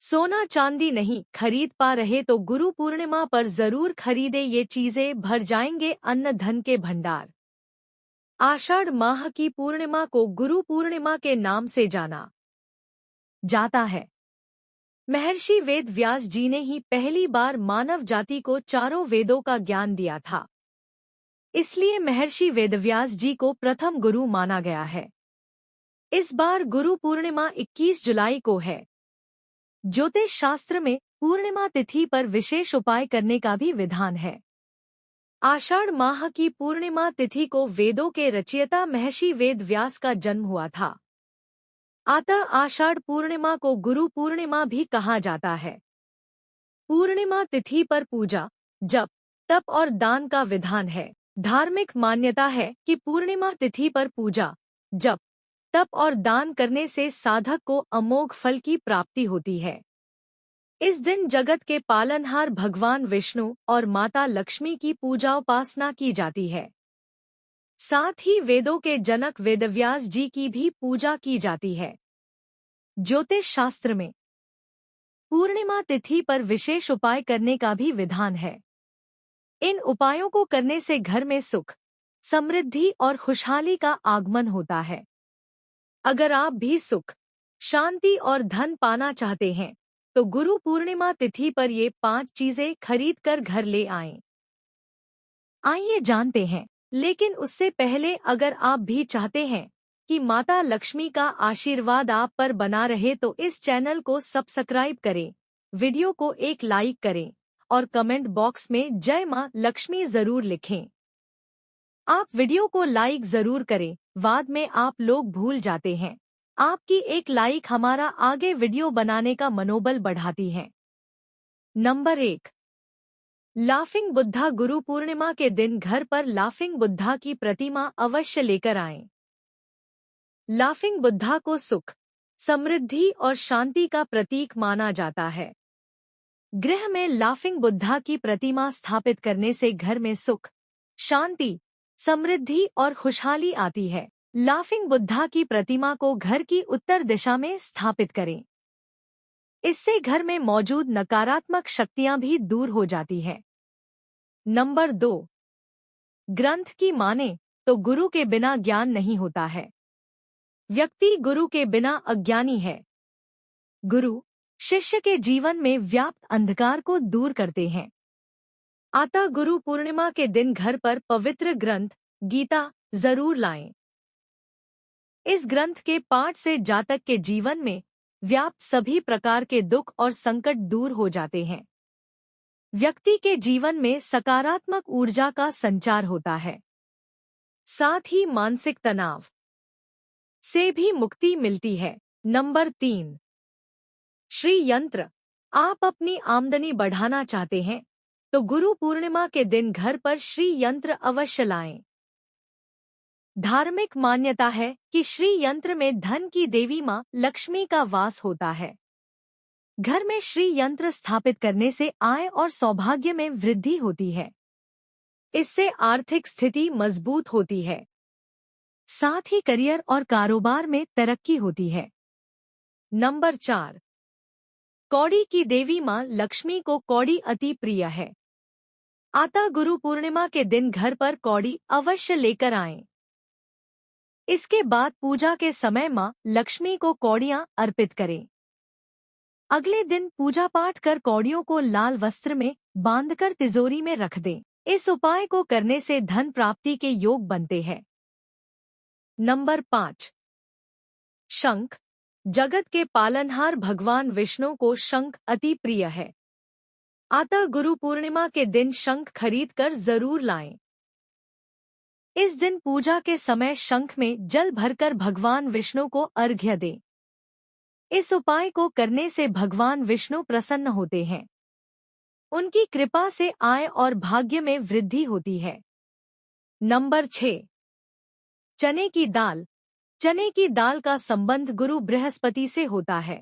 सोना चांदी नहीं खरीद पा रहे तो गुरु पूर्णिमा पर जरूर खरीदे ये चीजें, भर जाएंगे अन्न धन के भंडार। आषाढ़ माह की पूर्णिमा को गुरु पूर्णिमा के नाम से जाना जाता है। महर्षि वेद व्यास जी ने ही पहली बार मानव जाति को चारों वेदों का ज्ञान दिया था। इसलिए महर्षि वेदव्यास जी को प्रथम गुरु माना गया है। इस बार गुरु पूर्णिमा 21 जुलाई को है। ज्योतिष शास्त्र में पूर्णिमा तिथि पर विशेष उपाय करने का भी विधान है। आषाढ़ माह की पूर्णिमा तिथि को वेदों के रचयिता महर्षि वेद व्यास का जन्म हुआ था। अतः आषाढ़ पूर्णिमा को गुरु पूर्णिमा भी कहा जाता है। पूर्णिमा तिथि पर पूजा, जप, तप और दान का विधान है। धार्मिक मान्यता है कि पूर्णिमा तिथि पर पूजा, जप, तप और दान करने से साधक को अमोघ फल की प्राप्ति होती है। इस दिन जगत के पालनहार भगवान विष्णु और माता लक्ष्मी की पूजा उपासना की जाती है। साथ ही वेदों के जनक वेदव्यास जी की भी पूजा की जाती है। ज्योतिष शास्त्र में पूर्णिमा तिथि पर विशेष उपाय करने का भी विधान है। इन उपायों को करने से घर में सुख, समृद्धि और खुशहाली का आगमन होता है। अगर आप भी सुख, शांति और धन पाना चाहते हैं तो गुरु पूर्णिमा तिथि पर ये 5 चीजें खरीद कर घर ले आएं। आइए जानते हैं, लेकिन उससे पहले अगर आप भी चाहते हैं कि माता लक्ष्मी का आशीर्वाद आप पर बना रहे तो इस चैनल को सब्सक्राइब करें, वीडियो को एक लाइक करें और कमेंट बॉक्स में जय मां लक्ष्मी जरूर लिखें। आप वीडियो को लाइक जरूर करें, बाद में आप लोग भूल जाते हैं। आपकी एक लाइक हमारा आगे वीडियो बनाने का मनोबल बढ़ाती है। Number 1, laughing Buddha. गुरु पूर्णिमा के दिन घर पर लाफिंग बुद्धा की प्रतिमा अवश्य लेकर आएं। लाफिंग बुद्धा को सुख, समृद्धि और शांति का प्रतीक माना जाता है। गृह में लाफिंग बुद्धा की प्रतिमा स्थापित करने से घर में सुख, शांति, समृद्धि और खुशहाली आती है। लाफिंग बुद्धा की प्रतिमा को घर की उत्तर दिशा में स्थापित करें। इससे घर में मौजूद नकारात्मक शक्तियां भी दूर हो जाती है। नंबर 2, ग्रंथ की माने तो गुरु के बिना ज्ञान नहीं होता है। व्यक्ति गुरु के बिना अज्ञानी है। गुरु शिष्य के जीवन में व्याप्त अंधकार को दूर करते हैं। अतः गुरु पूर्णिमा के दिन घर पर पवित्र ग्रंथ गीता जरूर लाएं। इस ग्रंथ के पाठ से जातक के जीवन में व्याप्त सभी प्रकार के दुख और संकट दूर हो जाते हैं। व्यक्ति के जीवन में सकारात्मक ऊर्जा का संचार होता है। साथ ही मानसिक तनाव से भी मुक्ति मिलती है। नंबर 3, श्री यंत्र। आप अपनी आमदनी बढ़ाना चाहते हैं तो गुरु पूर्णिमा के दिन घर पर श्री यंत्र अवश्य लाएं। धार्मिक मान्यता है कि श्री यंत्र में धन की देवी मां लक्ष्मी का वास होता है। घर में श्री यंत्र स्थापित करने से आय और सौभाग्य में वृद्धि होती है। इससे आर्थिक स्थिति मजबूत होती है। साथ ही करियर और कारोबार में तरक्की होती है। नंबर 4, कौड़ी की देवी मां लक्ष्मी को कौड़ी अति प्रिय है। अतः गुरु पूर्णिमा के दिन घर पर कौड़ी अवश्य लेकर आएं। इसके बाद पूजा के समय मां लक्ष्मी को कौड़ियां अर्पित करें। अगले दिन पूजा पाठ कर कौड़ियों को लाल वस्त्र में बांधकर तिजोरी में रख दें। इस उपाय को करने से धन प्राप्ति के योग बनते हैं। नंबर 5, शंख। जगत के पालनहार भगवान विष्णु को शंख अति प्रिय है। अतः गुरु पूर्णिमा के दिन शंख खरीद कर जरूर लाएं। इस दिन पूजा के समय शंख में जल भरकर भगवान विष्णु को अर्घ्य दें। इस उपाय को करने से भगवान विष्णु प्रसन्न होते हैं। उनकी कृपा से आय और भाग्य में वृद्धि होती है। नंबर 6, चने की दाल। चने की दाल का संबंध गुरु बृहस्पति से होता है।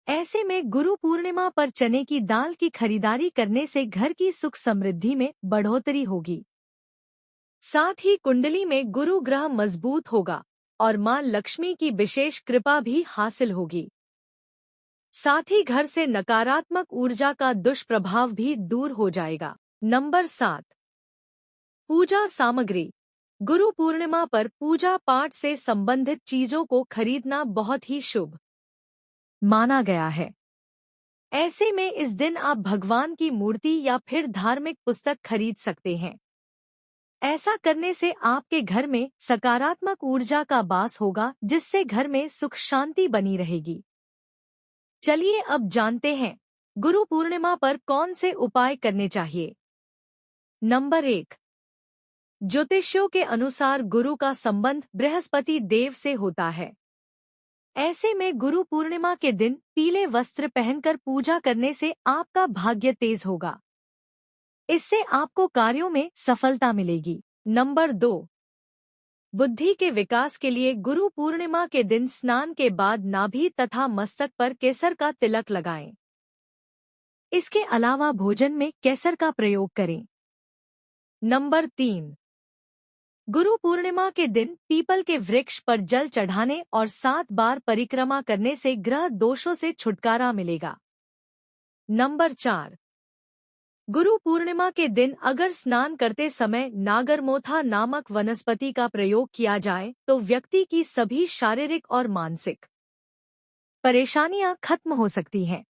ऐसे में गुरु पूर्णिमा पर चने की दाल की खरीदारी करने से घर की सुख समृद्धि में बढ़ोतरी होगी। साथ ही कुंडली में गुरु ग्रह मजबूत होगा और मां लक्ष्मी की विशेष कृपा भी हासिल होगी। साथ ही घर से नकारात्मक ऊर्जा का दुष्प्रभाव भी दूर हो जाएगा। नंबर 7, पूजा सामग्री। गुरु पूर्णिमा पर पूजा पाठ से संबंधित चीजों को खरीदना बहुत ही शुभ माना गया है। ऐसे में इस दिन आप भगवान की मूर्ति या फिर धार्मिक पुस्तक खरीद सकते हैं। ऐसा करने से आपके घर में सकारात्मक ऊर्जा का वास होगा, जिससे घर में सुख शांति बनी रहेगी। चलिए अब जानते हैं गुरु पूर्णिमा पर कौन से उपाय करने चाहिए। नंबर 1, ज्योतिषियों के अनुसार गुरु का संबंध बृहस्पति देव से होता है। ऐसे में गुरु पूर्णिमा के दिन पीले वस्त्र पहनकर पूजा करने से आपका भाग्य तेज होगा। इससे आपको कार्यों में सफलता मिलेगी। नंबर 2, बुद्धि के विकास के लिए गुरु पूर्णिमा के दिन स्नान के बाद नाभि तथा मस्तक पर केसर का तिलक लगाएं। इसके अलावा भोजन में केसर का प्रयोग करें। नंबर 3, गुरु पूर्णिमा के दिन पीपल के वृक्ष पर जल चढ़ाने और 7 बार परिक्रमा करने से ग्रह दोषों से छुटकारा मिलेगा। नंबर 4, गुरु पूर्णिमा के दिन अगर स्नान करते समय नागरमोथा नामक वनस्पति का प्रयोग किया जाए तो व्यक्ति की सभी शारीरिक और मानसिक परेशानियां खत्म हो सकती हैं।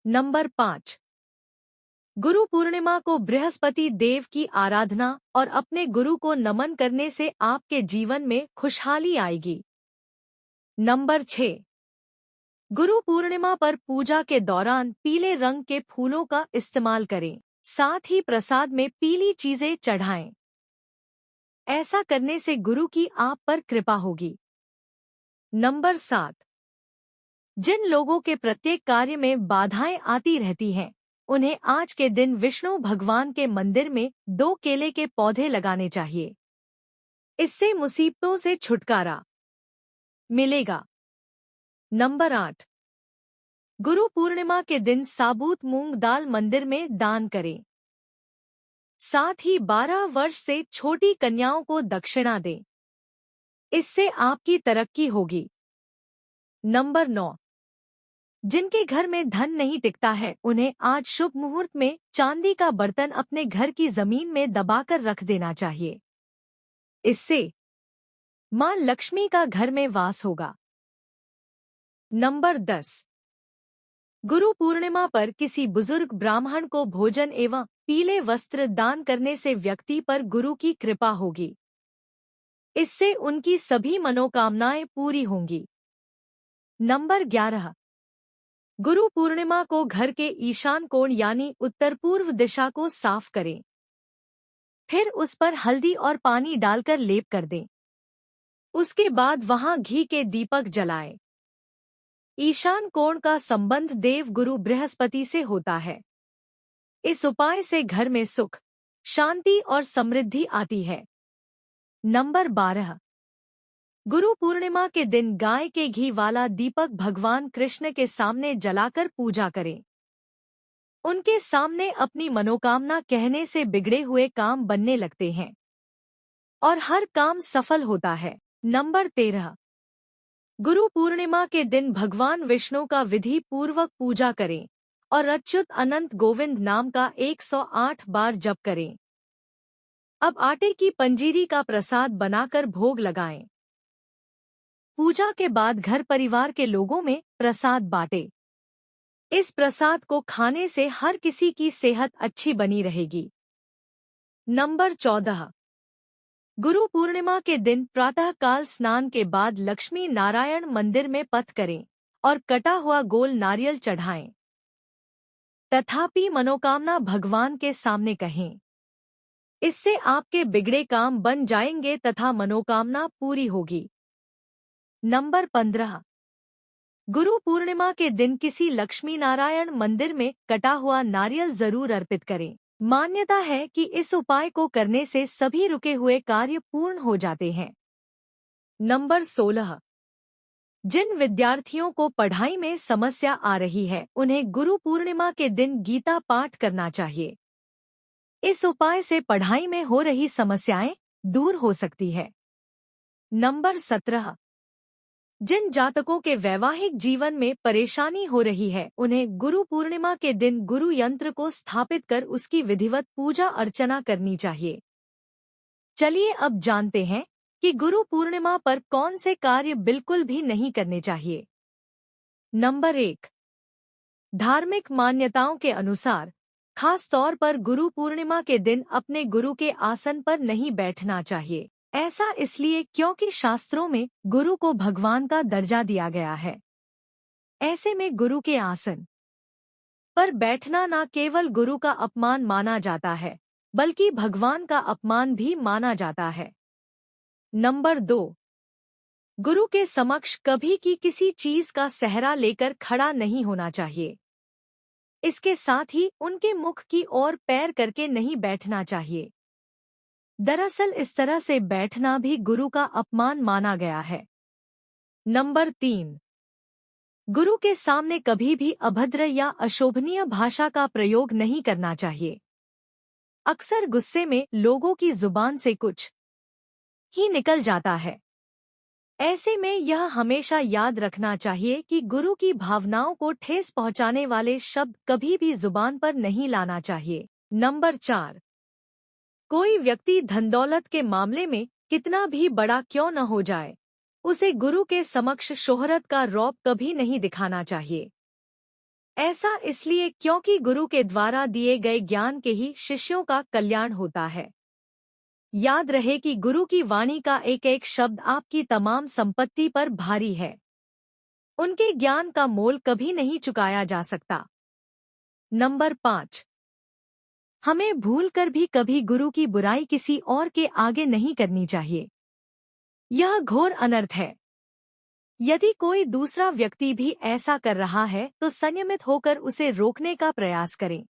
नंबर 5, गुरु पूर्णिमा को बृहस्पति देव की आराधना और अपने गुरु को नमन करने से आपके जीवन में खुशहाली आएगी। नंबर 6, गुरु पूर्णिमा पर पूजा के दौरान पीले रंग के फूलों का इस्तेमाल करें। साथ ही प्रसाद में पीली चीजें चढ़ाएं। ऐसा करने से गुरु की आप पर कृपा होगी। नंबर 7, जिन लोगों के प्रत्येक कार्य में बाधाएं आती रहती हैं, उन्हें आज के दिन विष्णु भगवान के मंदिर में 2 केले के पौधे लगाने चाहिए। इससे मुसीबतों से छुटकारा मिलेगा। नंबर 8, गुरु पूर्णिमा के दिन साबुत मूंग दाल मंदिर में दान करें। साथ ही 12 वर्ष से छोटी कन्याओं को दक्षिणा दें। इससे आपकी तरक्की होगी। नंबर 9, जिनके घर में धन नहीं टिकता है, उन्हें आज शुभ मुहूर्त में चांदी का बर्तन अपने घर की जमीन में दबाकर रख देना चाहिए। इससे मां लक्ष्मी का घर में वास होगा। नंबर 10, गुरु पूर्णिमा पर किसी बुजुर्ग ब्राह्मण को भोजन एवं पीले वस्त्र दान करने से व्यक्ति पर गुरु की कृपा होगी। इससे उनकी सभी मनोकामनाएं पूरी होंगी। नंबर 11, गुरु पूर्णिमा को घर के ईशान कोण यानी उत्तर पूर्व दिशा को साफ करें। फिर उस पर हल्दी और पानी डालकर लेप कर दें। उसके बाद वहां घी के दीपक जलाएं। ईशान कोण का संबंध देव गुरु बृहस्पति से होता है। इस उपाय से घर में सुख, शांति और समृद्धि आती है। नंबर 12, गुरु पूर्णिमा के दिन गाय के घी वाला दीपक भगवान कृष्ण के सामने जलाकर पूजा करें। उनके सामने अपनी मनोकामना कहने से बिगड़े हुए काम बनने लगते हैं और हर काम सफल होता है। नंबर 13, गुरु पूर्णिमा के दिन भगवान विष्णु का विधि पूर्वक पूजा करें और अच्युत अनंत गोविंद नाम का 108 बार जप करें। अब आटे की पंजीरी का प्रसाद बनाकर भोग लगाएं। पूजा के बाद घर परिवार के लोगों में प्रसाद बांटें। इस प्रसाद को खाने से हर किसी की सेहत अच्छी बनी रहेगी। नंबर 14, गुरु पूर्णिमा के दिन प्रातःकाल स्नान के बाद लक्ष्मी नारायण मंदिर में पथ करें और कटा हुआ गोल नारियल चढ़ाएं। तथापि मनोकामना भगवान के सामने कहें। इससे आपके बिगड़े काम बन जाएंगे तथा मनोकामना पूरी होगी। नंबर 15, गुरु पूर्णिमा के दिन किसी लक्ष्मी नारायण मंदिर में कटा हुआ नारियल जरूर अर्पित करें। मान्यता है कि इस उपाय को करने से सभी रुके हुए कार्य पूर्ण हो जाते हैं। नंबर 16, जिन विद्यार्थियों को पढ़ाई में समस्या आ रही है, उन्हें गुरु पूर्णिमा के दिन गीता पाठ करना चाहिए। इस उपाय से पढ़ाई में हो रही समस्याएं दूर हो सकती है। नंबर 17, जिन जातकों के वैवाहिक जीवन में परेशानी हो रही है, उन्हें गुरु पूर्णिमा के दिन गुरु यंत्र को स्थापित कर उसकी विधिवत पूजा अर्चना करनी चाहिए। चलिए अब जानते हैं कि गुरु पूर्णिमा पर कौन से कार्य बिल्कुल भी नहीं करने चाहिए। नंबर 1। धार्मिक मान्यताओं के अनुसार खास तौर पर गुरु पूर्णिमा के दिन अपने गुरु के आसन पर नहीं बैठना चाहिए। ऐसा इसलिए क्योंकि शास्त्रों में गुरु को भगवान का दर्जा दिया गया है। ऐसे में गुरु के आसन पर बैठना न केवल गुरु का अपमान माना जाता है, बल्कि भगवान का अपमान भी माना जाता है। नंबर 2। गुरु के समक्ष कभी की किसी चीज का सहरा लेकर खड़ा नहीं होना चाहिए। इसके साथ ही उनके मुख की ओर पैर करके नहीं बैठना चाहिए। दरअसल इस तरह से बैठना भी गुरु का अपमान माना गया है। नंबर 3। गुरु के सामने कभी भी अभद्र या अशोभनीय भाषा का प्रयोग नहीं करना चाहिए। अक्सर गुस्से में लोगों की जुबान से कुछ ही निकल जाता है। ऐसे में यह हमेशा याद रखना चाहिए कि गुरु की भावनाओं को ठेस पहुंचाने वाले शब्द कभी भी जुबान पर नहीं लाना चाहिए। नंबर 4। कोई व्यक्ति धन-दौलत के मामले में कितना भी बड़ा क्यों न हो जाए, उसे गुरु के समक्ष शोहरत का रौब कभी नहीं दिखाना चाहिए। ऐसा इसलिए क्योंकि गुरु के द्वारा दिए गए ज्ञान के ही शिष्यों का कल्याण होता है। याद रहे कि गुरु की वाणी का एक एक शब्द आपकी तमाम संपत्ति पर भारी है। उनके ज्ञान का मोल कभी नहीं चुकाया जा सकता। नंबर 5। हमें भूलकर भी कभी गुरु की बुराई किसी और के आगे नहीं करनी चाहिए। यह घोर अनर्थ है। यदि कोई दूसरा व्यक्ति भी ऐसा कर रहा है तो संयमित होकर उसे रोकने का प्रयास करें।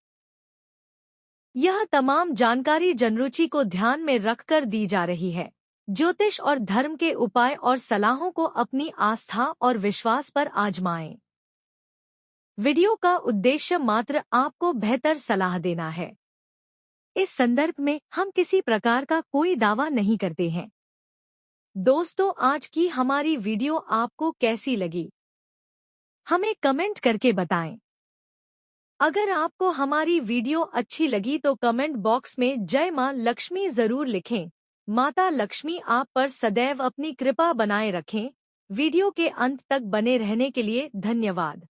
यह तमाम जानकारी जनरुचि को ध्यान में रखकर दी जा रही है। ज्योतिष और धर्म के उपाय और सलाहों को अपनी आस्था और विश्वास पर आजमाएं। वीडियो का उद्देश्य मात्र आपको बेहतर सलाह देना है। इस संदर्भ में हम किसी प्रकार का कोई दावा नहीं करते हैं। दोस्तों, आज की हमारी वीडियो आपको कैसी लगी, हमें कमेंट करके बताएं। अगर आपको हमारी वीडियो अच्छी लगी तो कमेंट बॉक्स में जय मां लक्ष्मी जरूर लिखें। माता लक्ष्मी आप पर सदैव अपनी कृपा बनाए रखें। वीडियो के अंत तक बने रहने के लिए धन्यवाद।